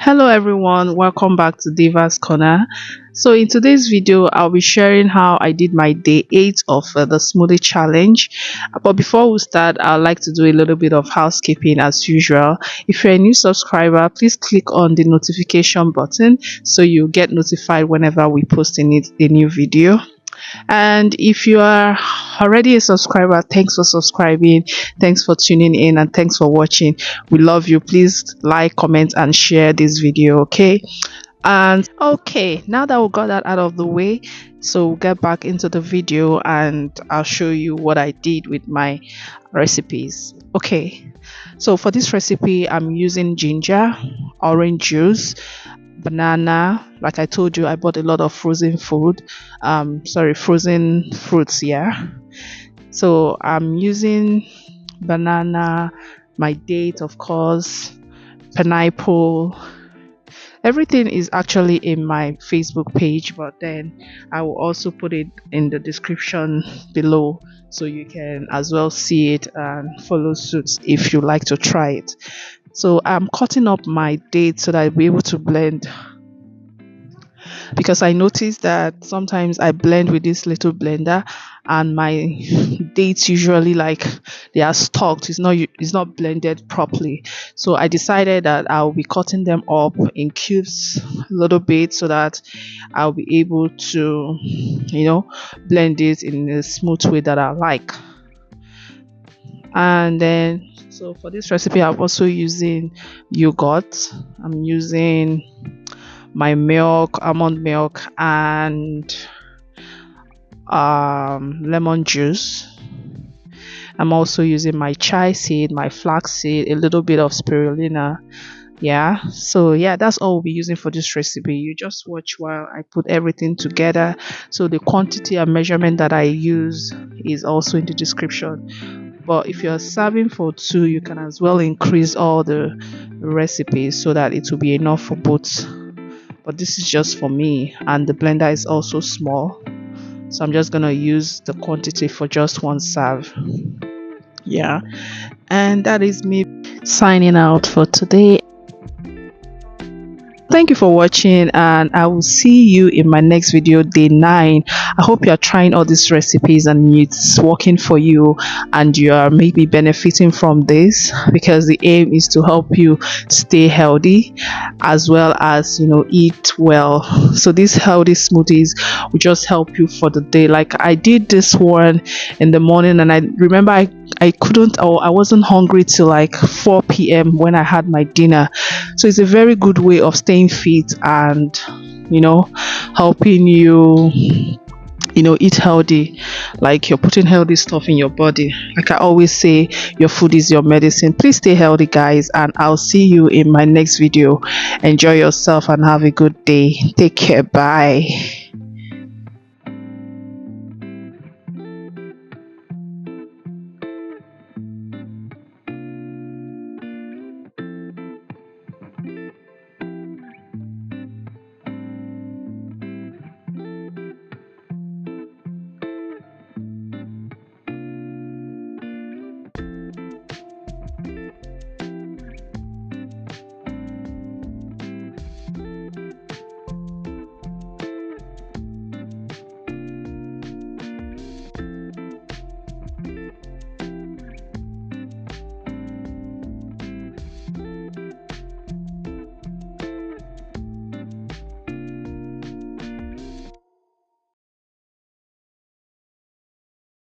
Hello everyone, welcome back to Diva's Corner. So in today's video, I'll be sharing how I did my day 8 of the smoothie challenge. But before we start, I'd like to do a little bit of housekeeping as usual. If you're a new subscriber, please click on the notification button so you get notified whenever we post a new video. And if you are already a subscriber, thanks for subscribing, thanks for tuning in, and thanks for watching. We love you. Please like, comment, and share this video, okay? And okay, now that we got that out of the way, so we'll get back into the video and I'll show you what I did with my recipes. Okay, so for this recipe, I'm using ginger, orange juice, banana. Like I told you, I bought a lot of frozen frozen fruits. Yeah, so I'm using banana, my date, of course, pineapple. Everything is actually in my Facebook page, but then I will also put it in the description below so you can as well see it and follow suit if you like to try it. So I'm cutting up my dates so that I'll be able to blend, because I noticed that sometimes I blend with this little blender and my dates usually, like, they are stuck. It's not blended properly. So I decided that I'll be cutting them up in cubes a little bit so that I'll be able to blend it in a smooth way that I like. And then, so for this recipe, I'm also using yogurt. I'm using my milk, almond milk, and lemon juice. I'm also using my chai seed, my flax seed, a little bit of spirulina. Yeah, so yeah, that's all we'll be using for this recipe. You just watch while I put everything together. So the quantity and measurement that I use is also in the description. But if you're serving for two, you can as well increase all the recipes so that it will be enough for both. But this is just for me, and the blender is also small, so I'm just gonna use the quantity for just one serve. Yeah, and that is me signing out for today. Thank you for watching, and I will see you in my next video, day 9. I hope you are trying all these recipes and it's working for you and you are maybe benefiting from this, because the aim is to help you stay healthy as well as eat well. So these healthy smoothies will just help you for the day. Like I did this one in the morning, and I remember I couldn't, or I wasn't hungry till like 4 p.m. when I had my dinner. So it's a very good way of staying fit and helping you eat healthy. Like you're putting healthy stuff in your body. Like I always say, your food is your medicine. Please stay healthy, guys, and I'll see you in my next video. Enjoy yourself and have a good day. Take care. Bye.